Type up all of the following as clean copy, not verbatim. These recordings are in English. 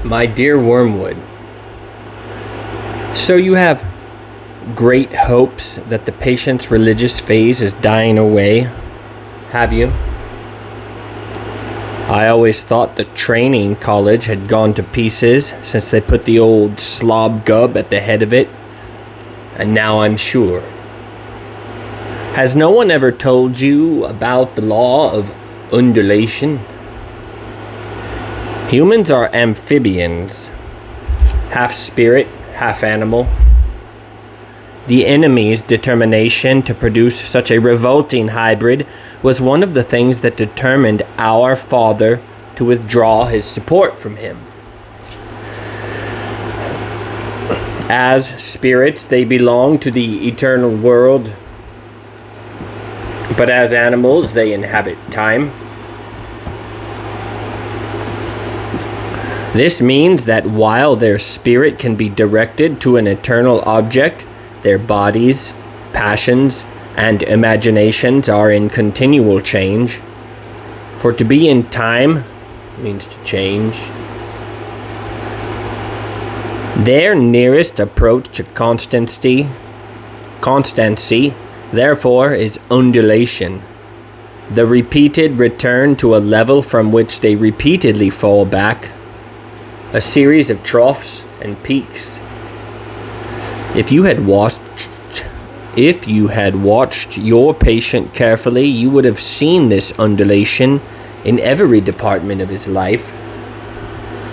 My dear Wormwood, so you have great hopes that the patient's religious phase is dying away, have you? I always thought the training college had gone to pieces since they put the old slob gub at the head of it, and now I'm sure. Has no one ever told you about the law of undulation? Humans are amphibians, half spirit, half animal. The enemy's determination to produce such a revolting hybrid was one of the things that determined our father to withdraw his support from him. As spirits, they belong to the eternal world, but as animals, they inhabit time. This means that while their spirit can be directed to an eternal object, their bodies, passions, and imaginations are in continual change. For to be in time means to change. Their nearest approach to constancy, therefore, is undulation, the repeated return to a level from which they repeatedly fall back, a series of troughs and peaks. If you had watched your patient carefully, you would have seen this undulation in every department of his life.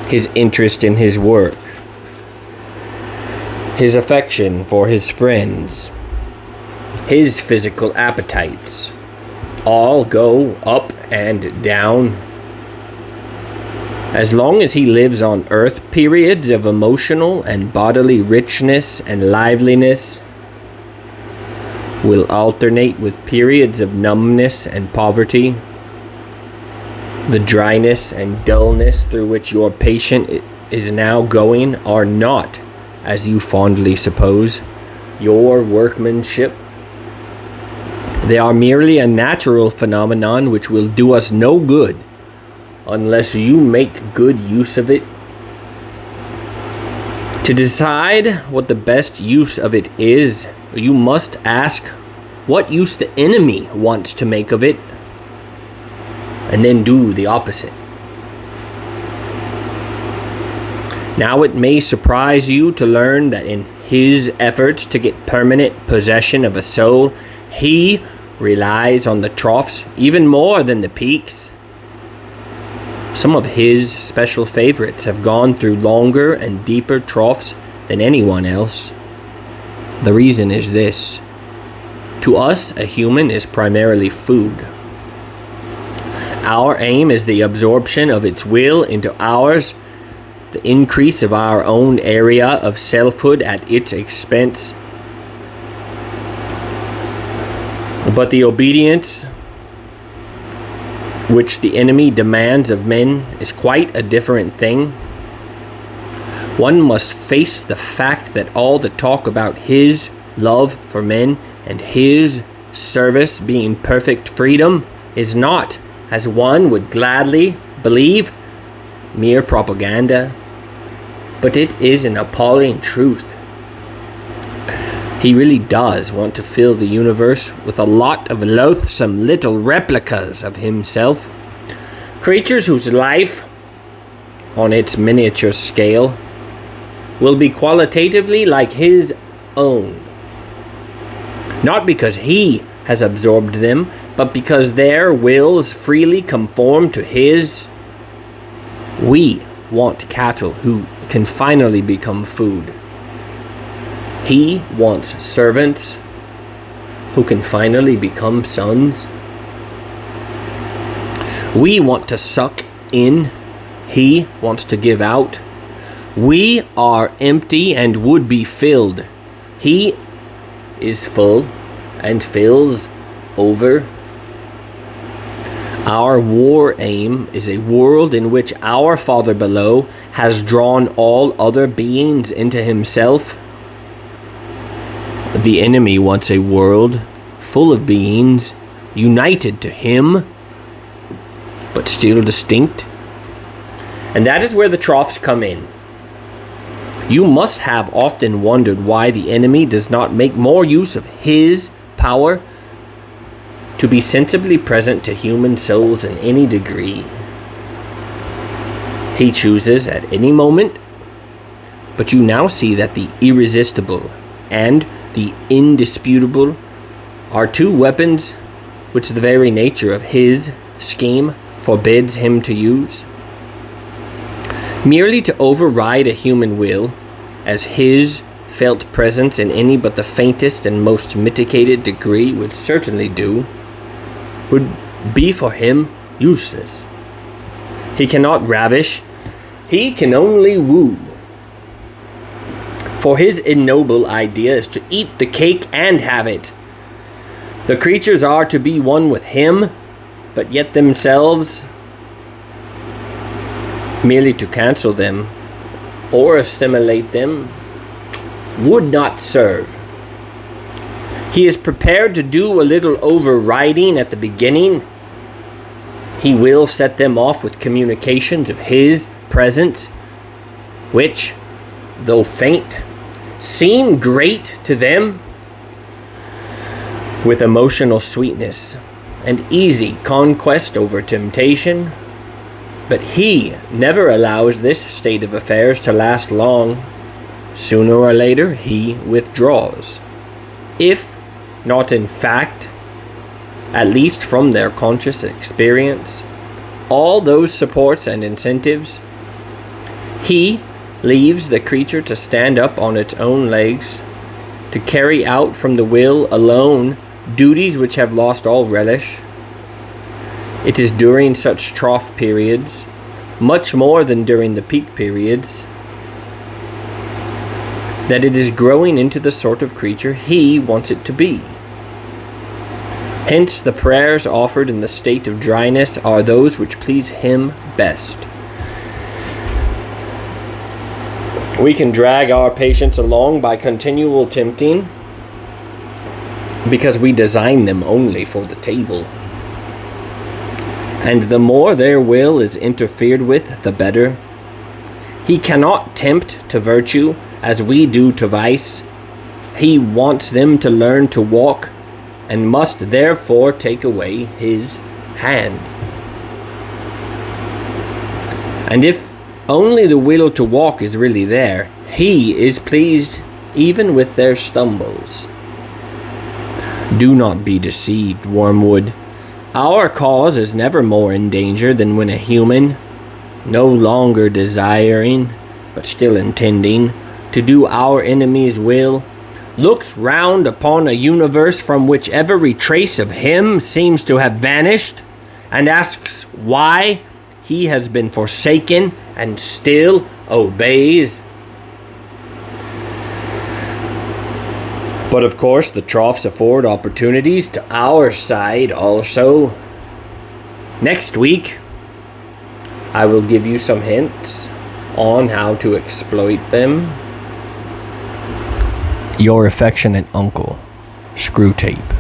His interest in his work, his affection for his friends, his physical appetites, all go up and down. As long as he lives on earth, periods of emotional and bodily richness and liveliness will alternate with periods of numbness and poverty. The dryness and dullness through which your patient is now going are not, as you fondly suppose, your workmanship. They are merely a natural phenomenon which will do us no good unless you make good use of it. To decide what the best use of it is, you must ask what use the enemy wants to make of it, and then do the opposite. Now it may surprise you to learn that in his efforts to get permanent possession of a soul, he relies on the troughs even more than the peaks. Some of his special favorites have gone through longer and deeper troughs than anyone else. The reason is this. To us, a human is primarily food. Our aim is the absorption of its will into ours, the increase of our own area of selfhood at its expense. But the obedience which the enemy demands of men is quite a different thing. One must face the fact that all the talk about his love for men and his service being perfect freedom is not, as one would gladly believe, mere propaganda, but it is an appalling truth. He really does want to fill the universe with a lot of loathsome little replicas of himself. Creatures whose life, on its miniature scale, will be qualitatively like his own. Not because he has absorbed them, but because their wills freely conform to his. We want cattle who can finally become food. He wants servants who can finally become sons. We want to suck in. He wants to give out. We are empty and would be filled. He is full and fills over. Our war aim is a world in which our Father below has drawn all other beings into himself. The enemy wants a world full of beings united to him, but still distinct. And that is where the troughs come in. You must have often wondered why the enemy does not make more use of his power to be sensibly present to human souls in any degree. He chooses at any moment, but you now see that the irresistible and the indisputable are two weapons which the very nature of his scheme forbids him to use. Merely to override a human will, as his felt presence in any but the faintest and most mitigated degree would certainly do, would be for him useless. He cannot ravish, he can only woo. For his ignoble idea is to eat the cake and have it. The creatures are to be one with him, but yet themselves, merely to cancel them or assimilate them, would not serve. He is prepared to do a little overriding at the beginning. He will set them off with communications of his presence, which, though faint, seem great to them, with emotional sweetness and easy conquest over temptation. But he never allows this state of affairs to last long. Sooner or later, he withdraws. If not in fact, at least from their conscious experience, all those supports and incentives, he leaves the creature to stand up on its own legs, to carry out from the will alone duties which have lost all relish. It is during such trough periods, much more than during the peak periods, that it is growing into the sort of creature he wants it to be. Hence, the prayers offered in the state of dryness are those which please him best. We can drag our patients along by continual tempting, because we design them only for the table. And the more their will is interfered with, the better. He cannot tempt to virtue as we do to vice. He wants them to learn to walk, and must therefore take away his hand. And if only the will to walk is really there, he is pleased even with their stumbles. Do not be deceived, Wormwood. Our cause is never more in danger than when a human, no longer desiring, but still intending, to do our enemy's will, looks round upon a universe from which every trace of him seems to have vanished, and asks why he has been forsaken and still obeys. But of course, the troughs afford opportunities to our side also. Next week, I will give you some hints on how to exploit them. Your affectionate uncle, Screwtape.